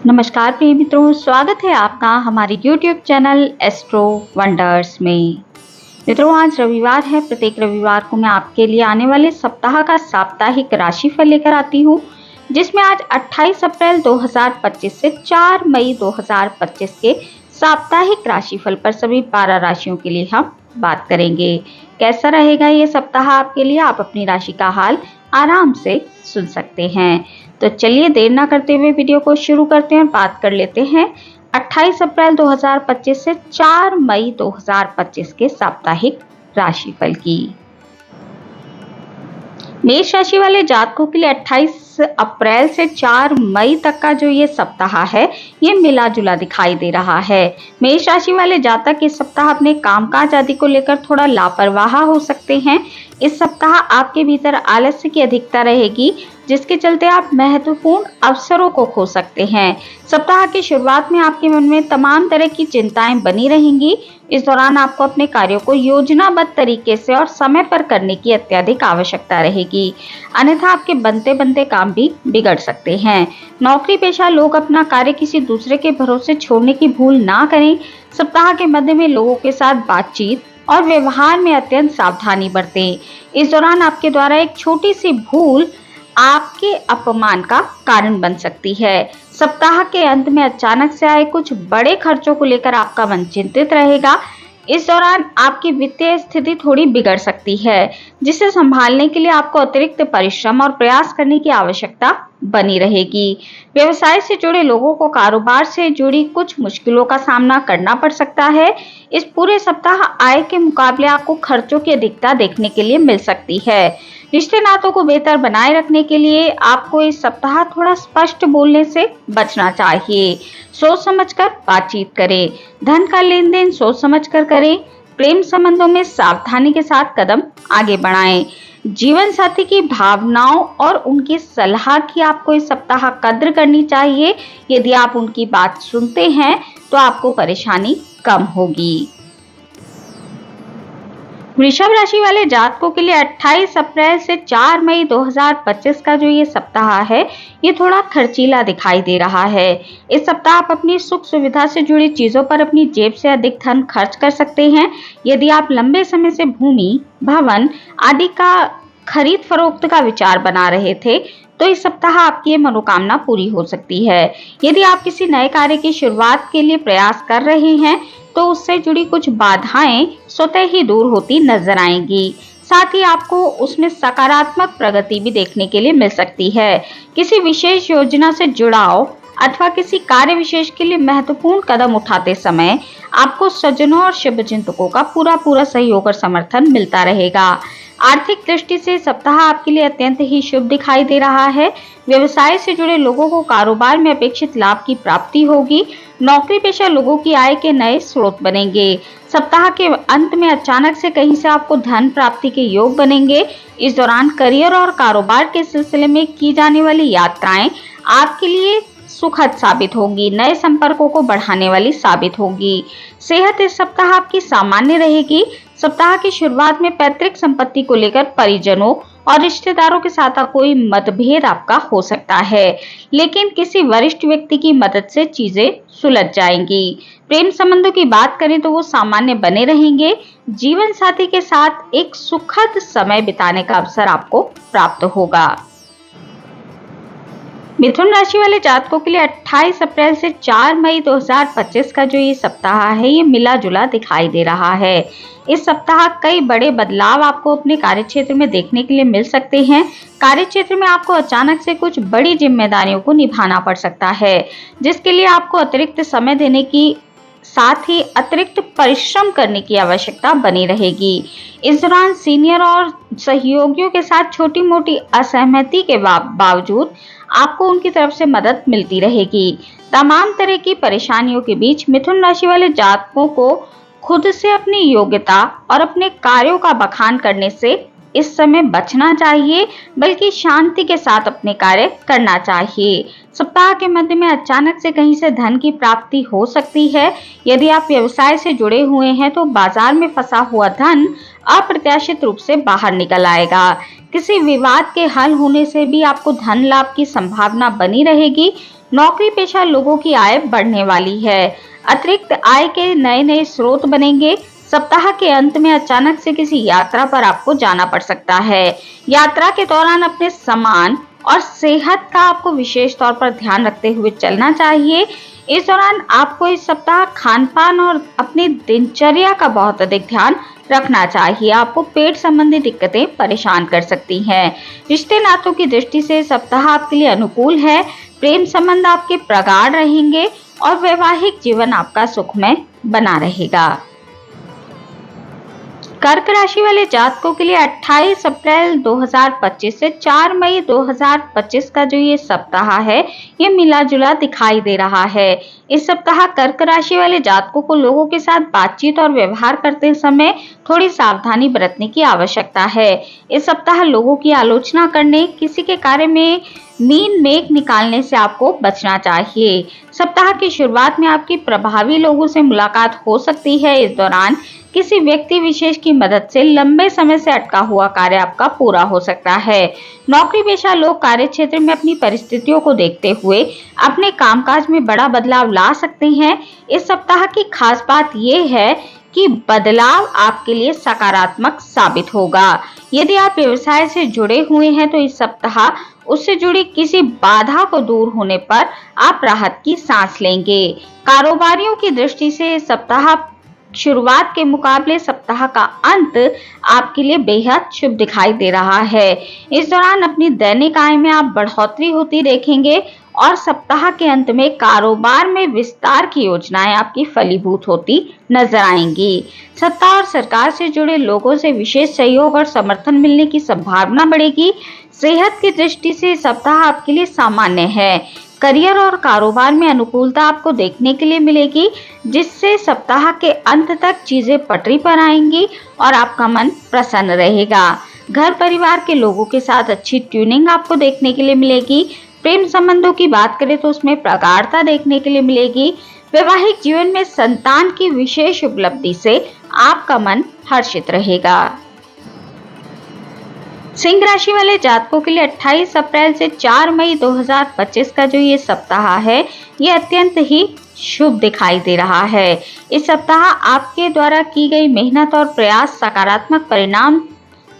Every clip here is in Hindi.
नमस्कार प्रिय मित्रों, स्वागत है आपका हमारे YouTube चैनल एस्ट्रो वंडर्स में। मित्रों, आज रविवार है। प्रत्येक रविवार को मैं आपके लिए आने वाले सप्ताह का साप्ताहिक राशिफल लेकर आती हूँ, जिसमें आज 28 अप्रैल 2025 से 4 मई 2025 के साप्ताहिक राशिफल पर सभी 12 राशियों के लिए हम बात करेंगे। कैसा रहेगा ये सप्ताह आपके लिए, आप अपनी राशि का हाल आराम से सुन सकते हैं। तो चलिए देर ना करते हुए वीडियो को शुरू करते हैं और बात कर लेते हैं 28 अप्रैल 2025 से 4 मई 2025 के साप्ताहिक राशिफल की। मेष राशि वाले जातकों के लिए 28 अप्रैल से 4 मई तक का जो ये सप्ताह है, ये मिला जुला दिखाई दे रहा है। मेष राशि वाले जातक इस सप्ताह अपने कामकाज आदि को लेकर थोड़ा लापरवाह हो सकते हैं। इस सप्ताह आपके भीतर आलस्य की अधिकता रहेगी, जिसके चलते आप महत्वपूर्ण अवसरों को खो सकते हैं। सप्ताह की शुरुआत में आपके मन में तमाम तरह की चिंताएं बनी रहेंगी। इस दौरान आपको अपने कार्यों को योजनाबद्ध तरीके से और समय पर करने की अत्यधिक आवश्यकता रहेगी, अन्यथा आपके बनते बनते काम भी बिगड़ सकते हैं। नौकरी पेशा लोग अपना कार्य किसी दूसरे के भरोसे छोड़ने की भूल ना करें। सप्ताह के मध्य में लोगों के साथ बातचीत और व्यवहार में अत्यंत सावधानी बरतें। इस दौरान आपके द्वारा एक छोटी सी भूल आपके अपमान का कारण बन सकती है। सप्ताह के अंत में अचानक से आए कुछ बड़े खर्चों को लेकर आपका मन चिंतित रहेगा। इस दौरान आपकी वित्तीय स्थिति थोड़ी बिगड़ सकती है, जिसे संभालने के लिए आपको अतिरिक्त परिश्रम और प्रयास करने की आवश्यकता बनी रहेगी। व्यवसाय से जुड़े लोगों को कारोबार से जुड़ी कुछ मुश्किलों का सामना करना पड़ सकता है। इस पूरे सप्ताह आय के मुकाबले आपको खर्चों की अधिकता देखने के लिए मिल सकती है। रिश्ते नातों को बेहतर बनाए रखने के लिए आपको इस सप्ताह थोड़ा स्पष्ट बोलने से बचना चाहिए। सोच समझकर बातचीत करें। धन का लेन देन सोच समझकर करें। प्रेम संबंधों में सावधानी के साथ कदम आगे बढ़ाएं। जीवन साथी की भावनाओं और उनकी सलाह की आपको इस सप्ताह कद्र करनी चाहिए। यदि आप उनकी बात सुनते हैं तो आपको परेशानी कम होगी। वृषभ राशि वाले जातकों के लिए 28 अप्रैल से 4 मई 2025 का जो ये सप्ताह है, ये थोड़ा खर्चीला दिखाई दे रहा है। इस सप्ताह आप अपनी सुख सुविधा से जुड़ी चीजों पर अपनी जेब से अधिक धन खर्च कर सकते हैं। यदि आप लंबे समय से भूमि, भवन आदि का खरीद फरोख्त का विचार बना रहे थे, तो इस सप्ताह आपकी ये मनोकामना पूरी हो सकती है। यदि आप किसी नए कार्य की शुरुआत के लिए प्रयास कर रहे हैं, तो उससे जुड़ी कुछ बाधाएं स्वतः ही दूर होती नजर आएंगी। साथ ही आपको उसमें सकारात्मक प्रगति भी देखने के लिए मिल सकती है। किसी विशेष योजना से जुड़ाव अथवा किसी कार्य विशेष के लिए महत्वपूर्ण कदम उठाते समय आपको सज्जनों और शुभचिंतकों का पूरा सहयोग और समर्थन मिलता रहेगा। आर्थिक दृष्टि से सप्ताह आपके लिए अत्यंत ही शुभ दिखाई दे रहा है। व्यवसाय से जुड़े लोगों को कारोबार में अपेक्षित लाभ की प्राप्ति होगी। नौकरी पेशा लोगों की आय के नए स्रोत बनेंगे। सप्ताह के अंत में अचानक से कहीं से आपको धन प्राप्ति के योग बनेंगे। इस दौरान करियर और कारोबार के सिलसिले में की जाने वाली यात्राएं आपके लिए सुखद साबित होगी, नए संपर्कों को बढ़ाने वाली साबित होगी। सेहत इस सप्ताह आपकी सामान्य रहेगी। सप्ताह की शुरुआत में पैतृक संपत्ति को लेकर परिजनों और रिश्तेदारों के साथ कोई मतभेद आपका हो सकता है, लेकिन किसी वरिष्ठ व्यक्ति की मदद से चीजें सुलझ जाएंगी। प्रेम संबंधों की बात करें तो वो सामान्य बने रहेंगे। जीवन साथी के साथ एक सुखद समय बिताने का अवसर आपको प्राप्त होगा। मिथुन राशि वाले जातकों के लिए 28 अप्रैल से 4 मई 2025 का जो ये सप्ताह है, ये मिला जुला दिखाई दे रहा है। इस सप्ताह कई बड़े बदलाव आपको अपने कार्यक्षेत्र में देखने के लिए मिल सकते हैं। कार्यक्षेत्र में आपको अचानक से कुछ बड़ी जिम्मेदारियों को निभाना पड़ सकता है, जिसके लिए आपको अतिरिक्त समय देने की साथ ही अतिरिक्त परिश्रम करने की आवश्यकता बनी रहेगी। इस दौरान सीनियर और सहयोगियों के साथ छोटी मोटी असहमति के बावजूद आपको उनकी तरफ से मदद मिलती रहेगी। तमाम तरह की परेशानियों के बीच मिथुन राशि वाले जातकों को खुद से अपनी योग्यता और अपने कार्यों का बखान करने से इस समय बचना चाहिए, बल्कि शांति के साथ अपने कार्य करना चाहिए। सप्ताह के मध्य में अचानक से कहीं से धन की प्राप्ति हो सकती है। यदि आप व्यवसाय से जुड़े हुए हैं तो बाजार में फंसा हुआ धन अप्रत्याशित रूप से बाहर निकल आएगा। किसी विवाद के हल होने से भी आपको धन लाभ की संभावना बनी रहेगी। नौकरी पेशा लोगों की आय बढ़ने वाली है। अतिरिक्त आय के नए नए स्रोत बनेंगे। सप्ताह के अंत में अचानक से किसी यात्रा पर आपको जाना पड़ सकता है। यात्रा के दौरान अपने सामान और सेहत का आपको विशेष तौर पर ध्यान रखते हुए चलना चाहिए। इस दौरान आपको इस सप्ताह खान पान और अपनी दिनचर्या का बहुत अधिक ध्यान रखना चाहिए। आपको पेट संबंधी दिक्कतें परेशान कर सकती हैं। रिश्ते नातों की दृष्टि से सप्ताह आपके लिए अनुकूल है। प्रेम संबंध आपके प्रगाढ़ रहेंगे और वैवाहिक जीवन आपका सुखमय बना रहेगा। कर्क राशि वाले जातकों के लिए 28 अप्रैल 2025 से 4 मई 2025 का जो ये सप्ताह है, ये मिला जुला दिखाई दे रहा है। इस सप्ताह कर्क राशि वाले जातकों को लोगों के साथ बातचीत और व्यवहार करते समय थोड़ी सावधानी बरतने की आवश्यकता है। इस सप्ताह लोगों की आलोचना करने, किसी के कार्य में मीन मेख निकालने से आपको बचना चाहिए। सप्ताह की शुरुआत में आपकी प्रभावी लोगों से मुलाकात हो सकती है। इस दौरान किसी व्यक्ति विशेष की मदद से लंबे समय से अटका हुआ कार्य आपका पूरा हो सकता है। नौकरी पेशा लोग कार्य क्षेत्र में अपनी परिस्थितियों को देखते हुए अपने कामकाज में बड़ा बदलाव ला सकते हैं। इस सप्ताह की खास बात यह है कि बदलाव आपके लिए सकारात्मक साबित होगा। यदि आप व्यवसाय से जुड़े हुए हैं तो इस सप्ताह उससे जुड़ी किसी बाधा को दूर होने पर आप राहत की सांस लेंगे। कारोबारियों की दृष्टि से सप्ताह शुरुआत के मुकाबले सप्ताह का अंत आपके लिए बेहद शुभ दिखाई दे रहा है। इस दौरान अपनी दैनिक आय में आप बढ़ोतरी होती देखेंगे और सप्ताह के अंत में कारोबार में विस्तार की योजनाएं आपकी फलीभूत होती नजर आएंगी। सत्ता और सरकार से जुड़े लोगों से विशेष सहयोग और समर्थन मिलने की संभावना बढ़ेगी। सेहत की दृष्टि से सप्ताह आपके लिए सामान्य है। करियर और कारोबार में अनुकूलता आपको देखने के लिए मिलेगी, जिससे सप्ताह के अंत तक चीजें पटरी पर आएंगी और आपका मन प्रसन्न रहेगा। घर परिवार के लोगों के साथ अच्छी ट्यूनिंग आपको देखने के लिए मिलेगी। प्रेम संबंधों की बात करें तो उसमें प्रगाढ़ता देखने के लिए मिलेगी। वैवाहिक जीवन में संतान की विशेष उपलब्धि से आपका मन हर्षित रहेगा। सिंह राशि वाले जातकों के लिए 28 अप्रैल से 4 मई 2025 का जो ये सप्ताह है, ये अत्यंत ही शुभ दिखाई दे रहा है। इस सप्ताह आपके द्वारा की गई मेहनत और प्रयास सकारात्मक परिणाम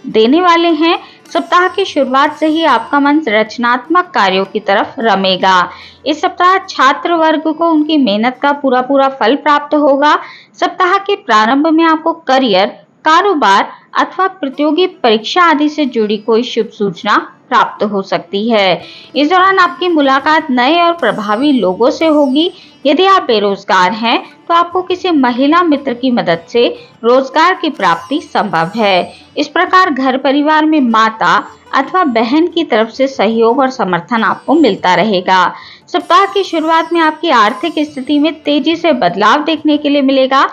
देने वाले हैं। सप्ताह की शुरुआत से ही आपका मन रचनात्मक कार्यों की तरफ रमेगा। इस सप्ताह छात्र वर्ग को उनकी मेहनत का पूरा फल प्राप्त होगा। सप्ताह के प्रारंभ में आपको करियर, कारोबार अथवा प्रतियोगी परीक्षा आदि से जुड़ी कोई शुभ सूचना प्राप्त हो सकती है। इस दौरान आपकी मुलाकात नए और प्रभावी लोगों से होगी। यदि आप बेरोजगार हैं तो आपको किसी महिला मित्र की मदद से रोजगार की प्राप्ति संभव है। इस प्रकार घर परिवार में माता अथवा बहन की तरफ से सहयोग और समर्थन आपको मिलता रहेगा। सप्ताह की शुरुआत में आपकी आर्थिक स्थिति में तेजी से बदलाव देखने के लिए मिलेगा।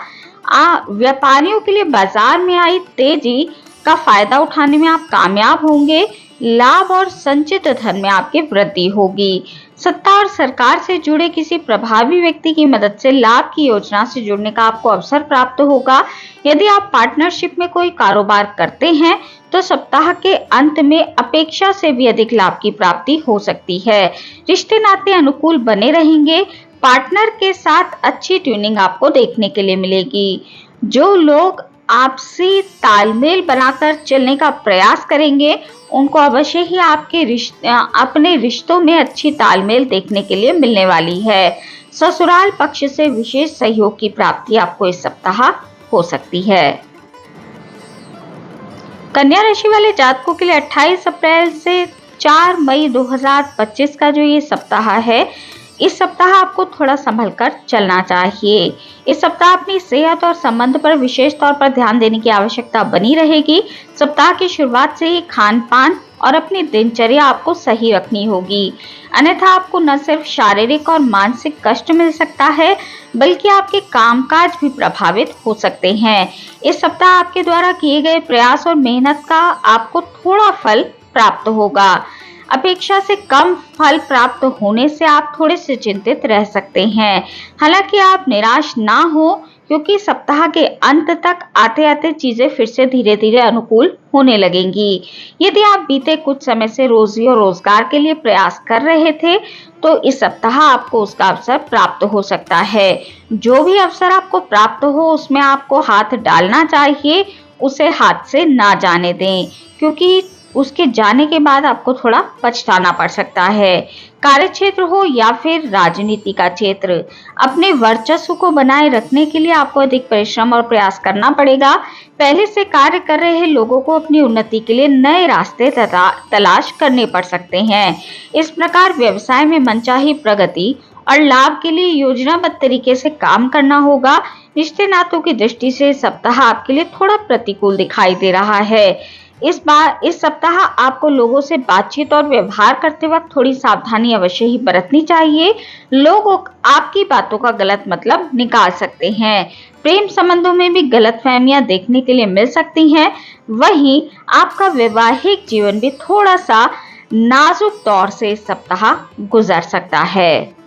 व्यापारियों के लिए बाजार में आई तेजी का फायदा उठाने में आप कामयाब होंगे। लाभ और संचित धन में आपकी वृद्धि होगी। सत्ता और सरकार से जुड़े किसी प्रभावी व्यक्ति की मदद से लाभ की योजना से जुड़ने का आपको अवसर प्राप्त होगा। यदि आप पार्टनरशिप में कोई कारोबार करते हैं तो सप्ताह के अंत में अपेक्षा से भी अधिक लाभ की प्राप्ति हो सकती है। रिश्ते नाते अनुकूल बने रहेंगे। पार्टनर के साथ अच्छी ट्यूनिंग आपको देखने के लिए मिलेगी। जो लोग आपसी तालमेल बनाकर चलने का प्रयास करेंगे उनको अवश्य ही अपने रिश्तों में अच्छी तालमेल देखने के लिए मिलने वाली है। ससुराल पक्ष से विशेष सहयोग की प्राप्ति आपको इस सप्ताह हो सकती है। कन्या राशि वाले जातकों के लिए 28 अप्रैल से 4 मई 2025 का जो ये सप्ताह है, इस सप्ताह आपको थोड़ा संभल कर चलना चाहिए। इस सप्ताह अपनी सेहत और संबंध पर विशेष तौर पर ध्यान देने की आवश्यकता बनी रहेगी। सप्ताह की शुरुआत से ही खान पान और अपनी दिनचर्या आपको सही रखनी होगी, अन्यथा आपको न सिर्फ शारीरिक और मानसिक कष्ट मिल सकता है बल्कि आपके कामकाज भी प्रभावित हो सकते हैं। इस सप्ताह आपके द्वारा किए गए प्रयास और मेहनत का आपको थोड़ा फल प्राप्त होगा। अपेक्षा से कम फल प्राप्त होने से आप थोड़े से चिंतित रह सकते हैं। हालांकि आप निराश ना हो, क्योंकि सप्ताह के अंत तक आते आते चीजें फिर से धीरे धीरे अनुकूल होने लगेंगी। यदि आप बीते कुछ समय से रोजी और रोजगार के लिए प्रयास कर रहे थे, तो इस सप्ताह आपको उसका अवसर प्राप्त हो सकता है। जो भी अवसर आपको प्राप्त हो, उसमें आपको हाथ डालना चाहिए, उसे हाथ से ना जाने दें, क्योंकि उसके जाने के बाद आपको थोड़ा पछताना पड़ सकता है। कार्य क्षेत्र हो या फिर राजनीति का क्षेत्र, अपने वर्चस्व को बनाए रखने के लिए आपको अधिक परिश्रम और प्रयास करना पड़ेगा। पहले से कार्य कर रहे लोगों को अपनी उन्नति के लिए नए रास्ते तलाश करने पड़ सकते हैं। इस प्रकार व्यवसाय में मनचाही प्रगति और लाभ के लिए योजनाबद्ध तरीके से काम करना होगा। रिश्ते नातों की दृष्टि से सप्ताह आपके लिए थोड़ा प्रतिकूल दिखाई दे रहा है। इस सप्ताह आपको लोगों से बातचीत और व्यवहार करते वक्त थोड़ी सावधानी अवश्य ही बरतनी चाहिए। लोग आपकी बातों का गलत मतलब निकाल सकते हैं। प्रेम संबंधों में भी गलतफहमियां देखने के लिए मिल सकती हैं। वहीं आपका वैवाहिक जीवन भी थोड़ा सा नाजुक दौर से इस सप्ताह गुजर सकता है।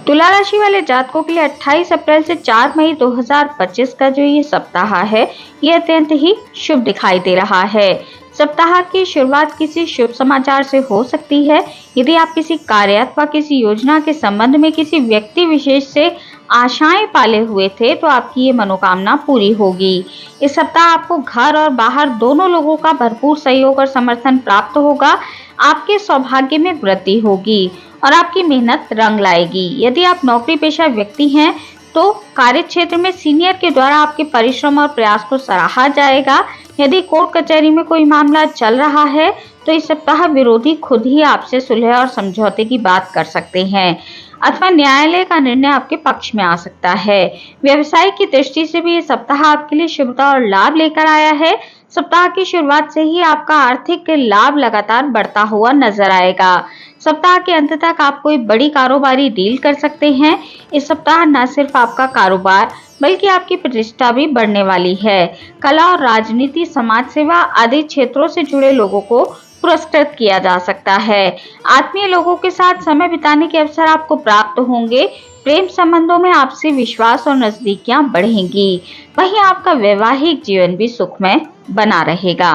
तुला राशि वाले जातकों के लिए 28 अप्रैल से 4 मई 2025 का जो ये सप्ताह है, ये अत्यंत ही शुभ दिखाई दे रहा है। सप्ताह की शुरुआत किसी शुभ समाचार से हो सकती है। यदि आप किसी कार्य अथवा किसी योजना के संबंध में किसी व्यक्ति विशेष से आशाएं पाले हुए थे, तो आपकी ये मनोकामना पूरी होगी। इस सप्ताह आपको घर और बाहर दोनों लोगों का भरपूर सहयोग और समर्थन प्राप्त होगा। आपके सौभाग्य में वृद्धि होगी और आपकी मेहनत रंग लाएगी। यदि आप नौकरी पेशा व्यक्ति हैं, तो कार्य क्षेत्र में सीनियर के द्वारा आपके परिश्रम और प्रयास को सराहा जाएगा। यदि कोर्ट कचहरी में कोई मामला चल रहा है, तो इस सप्ताह विरोधी खुद ही आपसे सुलह और समझौते की बात कर सकते हैं, अथवा न्यायालय का निर्णय आपके पक्ष में आ सकता है। व्यवसाय की दृष्टि से भी ये सप्ताह आपके लिए शुभता और लाभ लेकर आया है। सप्ताह की शुरुआत से ही आपका आर्थिक लाभ लगातार बढ़ता हुआ नजर आएगा। सप्ताह के अंत तक आप कोई बड़ी कारोबारी डील कर सकते हैं। इस सप्ताह न सिर्फ आपका कारोबार बल्कि आपकी प्रतिष्ठा भी बढ़ने वाली है। कला और राजनीति, समाज सेवा आदि क्षेत्रों से जुड़े लोगों को पुरस्कृत किया जा सकता है। आत्मीय लोगों के साथ समय बिताने के अवसर आपको प्राप्त होंगे। प्रेम संबंधों में आपसी विश्वास और नजदीकियां बढ़ेंगी। वहीं आपका वैवाहिक जीवन भी सुखमय बना रहेगा।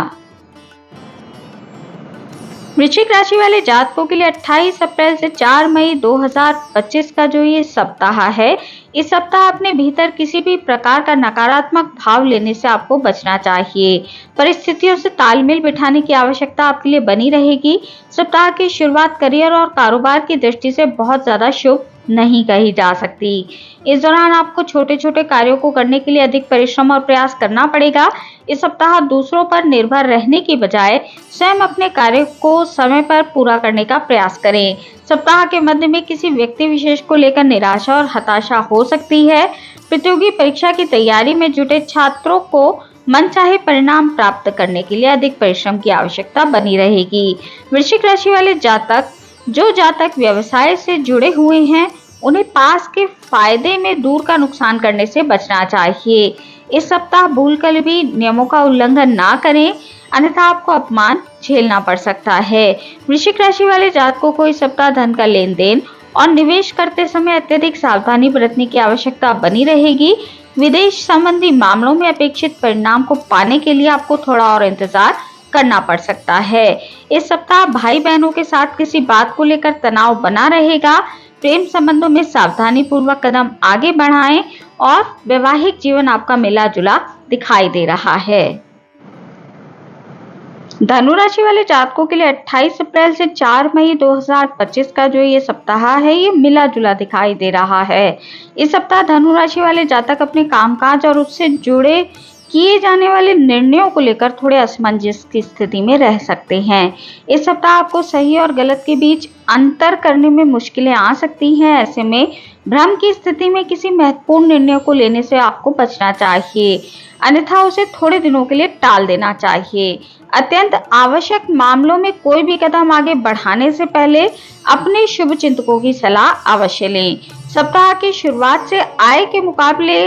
वृश्चिक राशि वाले जातकों के लिए 28 अप्रैल से 4 मई 2025 का जो ये सप्ताह है, इस सप्ताह अपने भीतर किसी भी प्रकार का नकारात्मक भाव लेने से आपको बचना चाहिए। परिस्थितियों से तालमेल बिठाने की आवश्यकता आपके लिए बनी रहेगी। सप्ताह की शुरुआत करियर और कारोबार की दृष्टि से बहुत ज्यादा शुभ नहीं कही जा सकती। इस दौरान आपको छोटे छोटे कार्यों को करने के लिए अधिक परिश्रम और प्रयास करना पड़ेगा। इस सप्ताह दूसरों पर निर्भर रहने की बजाय स्वयं अपने कार्य को समय पर पूरा करने का प्रयास करें। सप्ताह के मध्य में किसी व्यक्ति विशेष को लेकर निराशा और हताशा हो सकती है। प्रतियोगी परीक्षा की तैयारी में जुटे छात्रों को मनचाहे परिणाम प्राप्त करने के लिए अधिक परिश्रम की आवश्यकता बनी रहेगी। वृश्चिक राशि वाले जातक व्यवसाय से जुड़े हुए हैं, उन्हें पास के फायदे में दूर का नुकसान करने से बचना चाहिए। इस सप्ताह भूलकर भी नियमों का उल्लंघन ना करें, अन्यथा आपको अपमान झेलना पड़ सकता है। वृश्चिक राशि वाले जातकों को इस सप्ताह धन का लेन देन और निवेश करते समय अत्यधिक सावधानी बरतने की आवश्यकता बनी रहेगी। विदेश संबंधी मामलों में अपेक्षित परिणाम को पाने के लिए आपको थोड़ा और इंतजार करना पड़ सकता है। इस सप्ताह भाई बहनों के साथ किसी बात को लेकर तनाव बना रहेगा। प्रेम संबंधों में सावधानी पूर्वक कदम आगे बढ़ाएं और वैवाहिक जीवन आपका मिला जुला दिखाई दे रहा है। धनु राशि वाले जातकों के लिए 28 अप्रैल से 4 मई 2025 का जो ये सप्ताह है, ये मिला जुला दिखाई दे रहा है। इस सप्ताह धनु राशि वाले जातक अपने कामकाज और उससे जुड़े किए जाने वाले निर्णयों को लेकर थोड़े असमंजस की स्थिति में रह सकते हैं। इस सप्ताह आपको सही और गलत के बीच अंतर करने में मुश्किलें आ सकती हैं। ऐसे में भ्रम की स्थिति में किसी महत्वपूर्ण निर्णय को लेने से आपको बचना चाहिए, अन्यथा उसे थोड़े दिनों के लिए टाल देना चाहिए। अत्यंत आवश्यक मामलों में कोई भी कदम आगे बढ़ाने से पहले अपने शुभ चिंतकों की सलाह अवश्य लें। सप्ताह की शुरुआत से आय के मुकाबले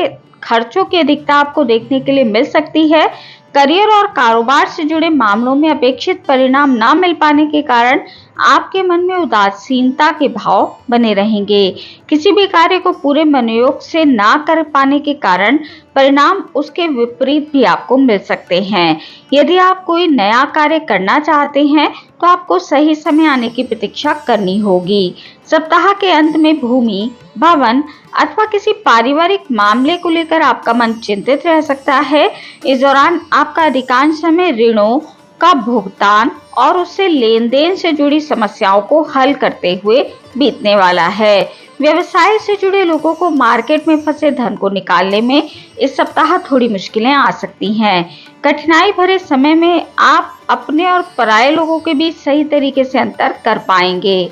खर्चों की अधिकता आपको देखने के लिए मिल सकती है। करियर और कारोबार से जुड़े मामलों में अपेक्षित परिणाम न मिल पाने के कारण आपके मन में उदासीनता के भाव बने रहेंगे। किसी भी कार्य को पूरे मनोयोग से ना कर पाने के कारण परिणाम उसके विपरीत भी आपको मिल सकते हैं। यदि आप कोई नया कार्य करना चाहते हैं तो आपको सही समय आने की प्रतीक्षा करनी होगी। सप्ताह के अंत में भूमि, भवन अथवा किसी पारिवारिक मामले को लेकर आपका मन चिंतित रह सकता है। इस दौरान आपका अधिकांश समय ऋणों का भुगतान और उससे लेन देन से जुड़ी समस्याओं को हल करते हुए बीतने वाला है। व्यवसाय से जुड़े लोगों को मार्केट में फंसे धन को निकालने में इस सप्ताह थोड़ी मुश्किलें आ सकती हैं। कठिनाई भरे समय में आप अपने और पराये लोगों के बीच सही तरीके से अंतर कर पाएंगे।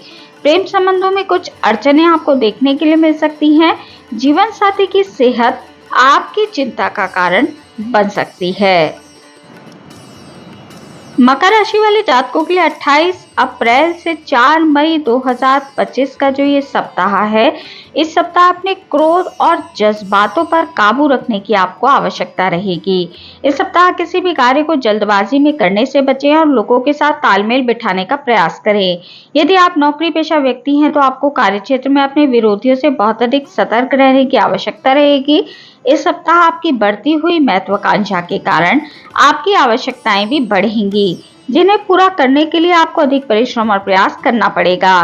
प्रेम संबंधों में कुछ अड़चनें आपको देखने के लिए मिल सकती हैं। जीवन साथी की सेहत आपकी चिंता का कारण बन सकती है। मकर राशि वाले जातकों के लिए 28 अप्रैल से 4 मई 2025 का जो ये सप्ताह है, इस सप्ताह अपने क्रोध और जज्बातों पर काबू रखने की आपको आवश्यकता रहेगी। इस सप्ताह किसी भी कार्य को जल्दबाजी में करने से बचें और लोगों के साथ तालमेल बिठाने का प्रयास करें। यदि आप नौकरी पेशा व्यक्ति हैं तो आपको कार्यक्षेत्र में अपने विरोधियों से बहुत अधिक सतर्क रहने की आवश्यकता रहेगी। इस सप्ताह आपकी बढ़ती हुई महत्वाकांक्षा के कारण आपकी आवश्यकताएं भी बढ़ेंगी, जिन्हें पूरा करने के लिए आपको अधिक परिश्रम और प्रयास करना पड़ेगा।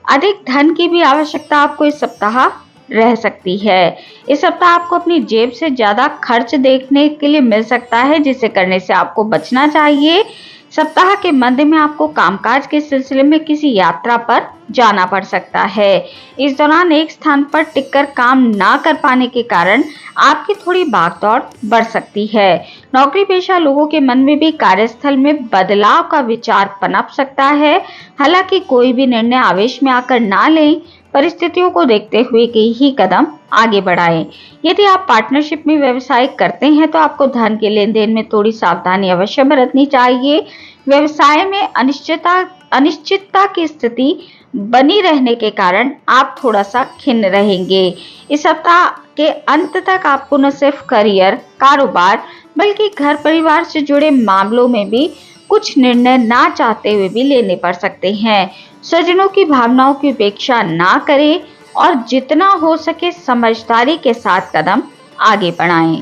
अधिक धन की भी आवश्यकता आपको इस सप्ताह रह सकती है। इस सप्ताह आपको अपनी जेब से ज्यादा खर्च देखने के लिए मिल सकता है, जिसे करने से आपको बचना चाहिए। सप्ताह के मध्य में आपको कामकाज के सिलसिले में किसी यात्रा पर जाना पड़ सकता है। इस दौरान एक स्थान पर टिककर काम ना कर पाने के कारण आपकी थोड़ी भागदौड़ बढ़ सकती है। नौकरी पेशा लोगों के मन में भी कार्यस्थल में बदलाव का विचार पनप सकता है। हालांकि कोई भी निर्णय आवेश में आकर ना लें, परिस्थितियों को देखते हुए ही कदम आगे बढ़ाएं। यदि आप पार्टनरशिप में व्यवसाय करते हैं तो आपको धन के लेन देन में थोड़ी सावधानी अवश्य बरतनी चाहिए। व्यवसाय में अनिश्चितता की स्थिति बनी रहने के कारण आप थोड़ा सा खिन्न रहेंगे। इस सप्ताह के अंत तक आपको न सिर्फ करियर, कारोबार बल्कि घर परिवार से जुड़े मामलों में भी कुछ निर्णय ना चाहते हुए भी लेने पड़ सकते हैं। स्वजनों की भावनाओं की उपेक्षा ना करें और जितना हो सके समझदारी के साथ कदम आगे बढ़ाएं।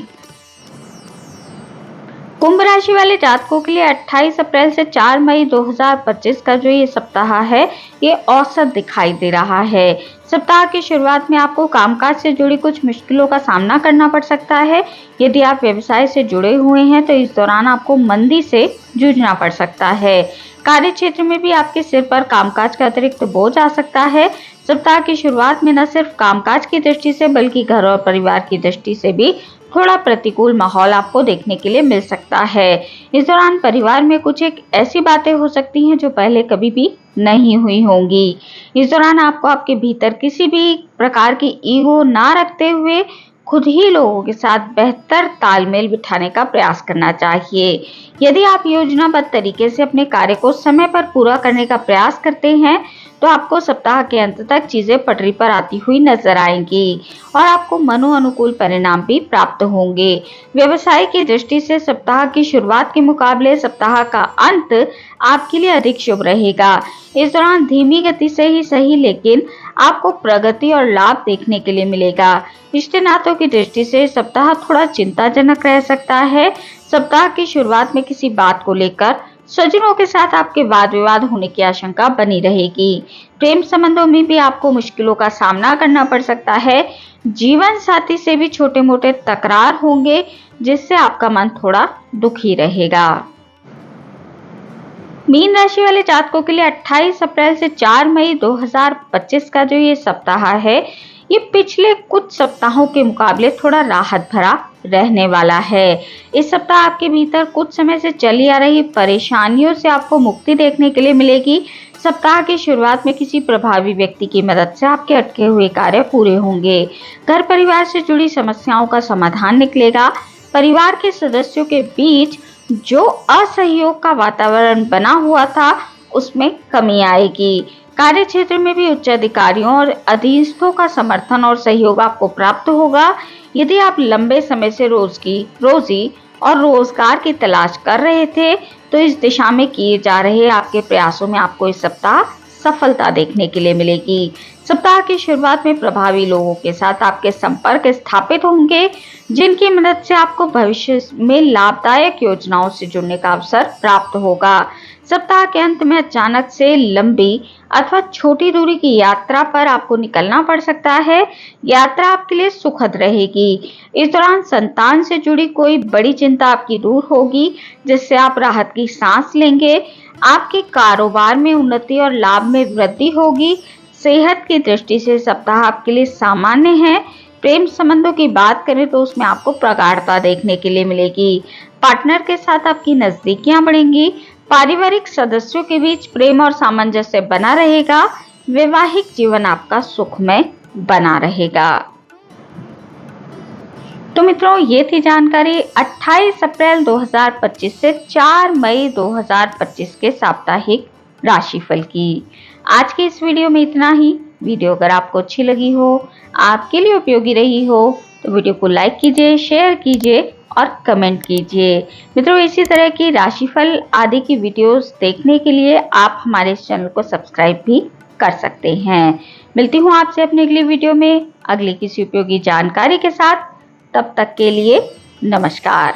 कुंभ राशि वाले जातकों के लिए 28 अप्रैल से 4 मई 2025 का जो ये सप्ताह है, ये औसत दिखाई दे रहा है। सप्ताह की शुरुआत में आपको कामकाज से जुड़ी कुछ मुश्किलों का सामना करना पड़ सकता है। यदि आप व्यवसाय से जुड़े हुए हैं तो इस दौरान आपको मंदी से जूझना पड़ सकता है। कार्य क्षेत्र में भी आपके सिर पर कामकाज का अतिरिक्त बोझ आ सकता है। सप्ताह की शुरुआत में न सिर्फ कामकाज की दृष्टि से बल्कि घर और परिवार की दृष्टि से भी थोड़ा प्रतिकूल माहौल आपको देखने के लिए मिल सकता है। इस दौरान परिवार में कुछ एक ऐसी बातें हो सकती हैं जो पहले कभी भी नहीं हुई होंगी। इस दौरान आपको आपके भीतर किसी भी प्रकार की ईगो ना रखते हुए खुद ही लोगों के साथ बेहतर तालमेल बिठाने का प्रयास करना चाहिए। यदि आप योजनाबद्ध तरीके से अपने कार्य को समय पर पूरा करने का प्रयास करते हैं तो आपको सप्ताह के अंत तक चीजें पटरी पर आती हुई नजर आएंगी और आपको मनोअनुकूल परिणाम भी प्राप्त होंगे। व्यवसाय की दृष्टि से सप्ताह की शुरुआत के मुकाबले सप्ताह का अंत आपके लिए अधिक शुभ रहेगा। इस दौरान धीमी गति से ही सही लेकिन आपको प्रगति और लाभ देखने के लिए मिलेगा। रिश्ते नातों की दृष्टि से सप्ताह थोड़ा चिंताजनक रह सकता है। सप्ताह की शुरुआत में किसी बात को लेकर स्वजनों के साथ आपके वाद विवाद होने की आशंका बनी रहेगी। प्रेम संबंधों में भी आपको मुश्किलों का सामना करना पड़ सकता है। जीवन साथी से भी छोटे मोटे तकरार होंगे जिससे आपका मन थोड़ा दुखी रहेगा। मीन राशि वाले जातकों के लिए 28 अप्रैल से 4 मई 2025 का जो ये सप्ताह है, ये पिछले कुछ सप्ताहों के मुकाबले थोड़ा राहत भरा रहने वाला है। इस सप्ताह आपके भीतर कुछ समय से चली आ रही परेशानियों से आपको मुक्ति देखने के लिए मिलेगी। सप्ताह की शुरुआत में किसी प्रभावी व्यक्ति की मदद से आपके अटके हुए कार्य पूरे होंगे। घर परिवार से जुड़ी समस्याओं का समाधान निकलेगा। परिवार के सदस्यों के बीच जो असहयोग का वातावरण बना हुआ था उसमें कमी आएगी। कार्य क्षेत्र में भी उच्च अधिकारियों और अधीनस्थों का समर्थन और सहयोग आपको प्राप्त होगा। यदि आप लंबे समय से रोजी और रोजगार की तलाश कर रहे थे तो इस दिशा में किए जा रहे आपके प्रयासों में आपको इस सप्ताह सफलता देखने के लिए मिलेगी। सप्ताह की शुरुआत में प्रभावी लोगों के साथ आपके संपर्क स्थापित होंगे, जिनकी मदद से आपको भविष्य में लाभदायक योजनाओं से जुड़ने का अवसर प्राप्त होगा। सप्ताह के अंत में अचानक से लंबी अथवा छोटी दूरी की यात्रा पर आपको निकलना पड़ सकता है। यात्रा आपके लिए सुखद रहेगी। इस दौरान संतान से जुड़ी कोई बड़ी चिंता आपकी दूर होगी, जिससे आप राहत की सांस लेंगे। आपके कारोबार में उन्नति और लाभ में वृद्धि होगी। सेहत की दृष्टि से सप्ताह आपके लिए सामान्य है। प्रेम संबंधों की बात करें तो उसमें आपको प्रगाढ़ता देखने के लिए मिलेगी। पार्टनर के साथ आपकी नजदीकियां बढ़ेंगी। पारिवारिक सदस्यों के बीच प्रेम और सामंजस्य बना रहेगा। वैवाहिक जीवन आपका सुखमय बना रहेगा। तो मित्रों, ये थी जानकारी 28 अप्रैल 2025 से 4 मई 2025 के साप्ताहिक राशिफल की। आज की इस वीडियो में इतना ही। वीडियो अगर आपको अच्छी लगी हो, आपके लिए उपयोगी रही हो, तो वीडियो को लाइक कीजिए, शेयर कीजिए और कमेंट कीजिए। मित्रों, इसी तरह की राशिफल आदि की वीडियोस देखने के लिए आप हमारे इस चैनल को सब्सक्राइब भी कर सकते हैं। मिलती हूँ आपसे अपने अगली वीडियो में अगली किसी उपयोगी जानकारी के साथ। तब तक के लिए नमस्कार।